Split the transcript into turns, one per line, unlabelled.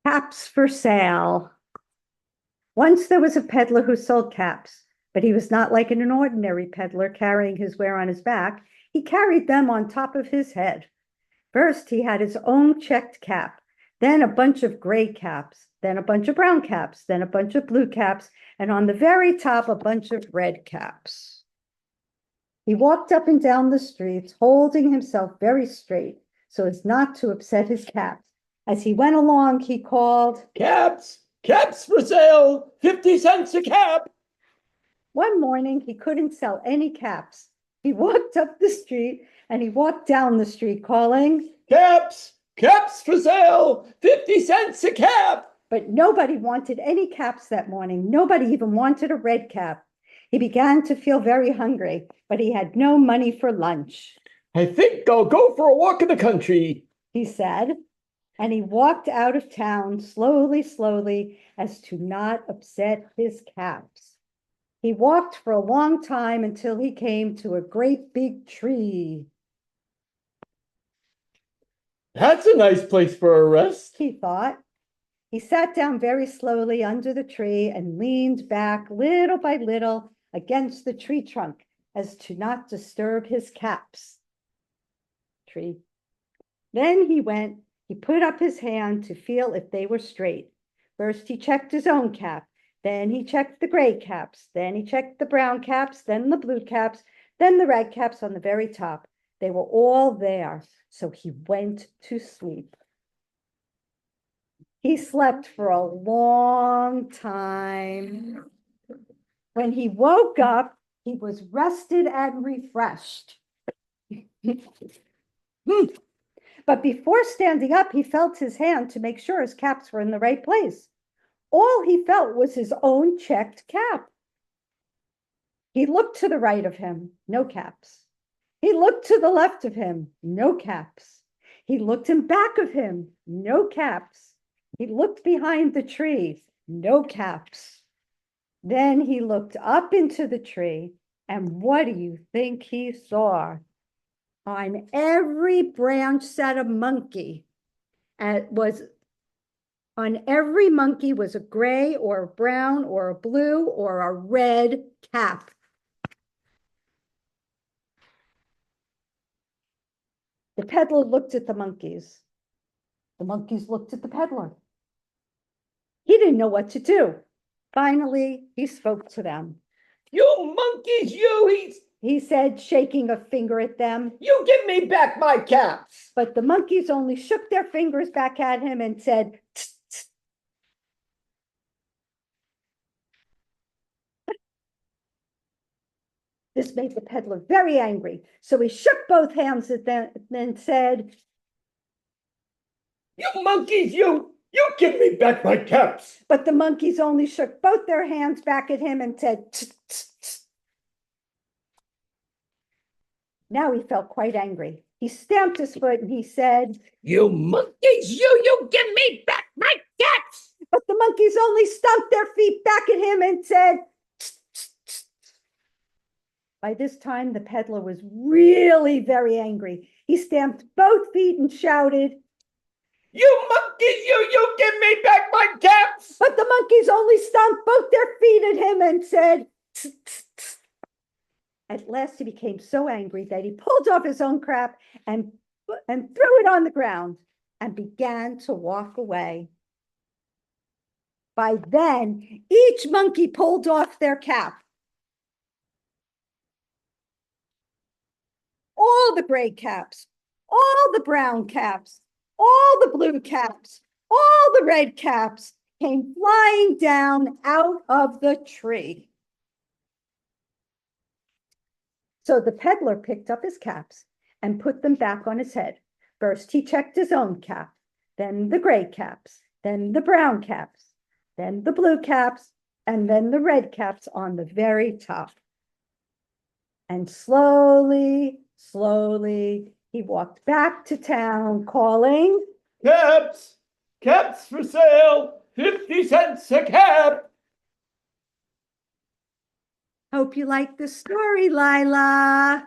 Caps for sale. Once there was a peddler who sold caps, but he was not like an ordinary peddler carrying his ware on his back. He carried them on top of his head. First, he had his own checked cap, then a bunch of gray caps, then a bunch of brown caps, then a bunch of blue caps, and on the very top, a bunch of red caps. He walked up and down the streets, holding himself very straight so as not to upset his caps. As he went along, he called,
Caps! Caps for sale! 50 cents a cap!
One morning, he couldn't sell any caps. He walked up the street and he walked down the street calling,
Caps! Caps for sale! 50 cents a cap!
But nobody wanted any caps that morning. Nobody even wanted a red cap. He began to feel very hungry, but he had no money for lunch.
I think I'll go for a walk in the country,
he said. And he walked out of town slowly, slowly, as to not upset his caps. He walked for a long time until he came to a great big tree.
That's a nice place for a rest,
he thought. He sat down very slowly under the tree and leaned back little by little against the tree trunk as to not disturb his caps. Tree. Then he put up his hand to feel if they were straight. First, he checked his own cap. Then he checked the gray caps. Then he checked the brown caps, then the blue caps, then the red caps on the very top. They were all there, so he went to sleep. He slept for a long time. When he woke up, he was rested and refreshed. But before standing up, he felt his hand to make sure his caps were in the right place. All he felt was his own checked cap. He looked to the right of him, no caps. He looked to the left of him, no caps. He looked in back of him, no caps. He looked behind the tree, no caps. Then he looked up into the tree, and what do you think he saw? On every branch sat a monkey. On every monkey was a gray or a brown or a blue or a red cap. The peddler looked at the monkeys. The monkeys looked at the peddler. He didn't know what to do. Finally, he spoke to them.
You monkeys,
he said, shaking a finger at them.
You give me back my caps!
But the monkeys only shook their fingers back at him and said, tss, tss. This made the peddler very angry. So he shook both hands at them and said,
You monkeys, you give me back my caps!
But the monkeys only shook both their hands back at him and said, tss, tss, tss. Now he felt quite angry. He stamped his foot and he said,
You monkeys, you give me back my caps!
But the monkeys only stomped their feet back at him and said, tss, tss, tss. By this time, the peddler was really very angry. He stamped both feet and shouted,
You monkeys, you give me back my caps!
But the monkeys only stomped both their feet at him and said, tss, tss, tss. At last, he became so angry that he pulled off his own cap and threw it on the ground and began to walk away. By then, each monkey pulled off their cap. All the gray caps, all the brown caps, all the blue caps, all the red caps came flying down out of the tree. So the peddler picked up his caps and put them back on his head. First, he checked his own cap, then the gray caps, then the brown caps, then the blue caps, and then the red caps on the very top. And slowly, slowly, he walked back to town calling,
Caps! Caps for sale! 50 cents a cap!
Hope you like the story, Lila.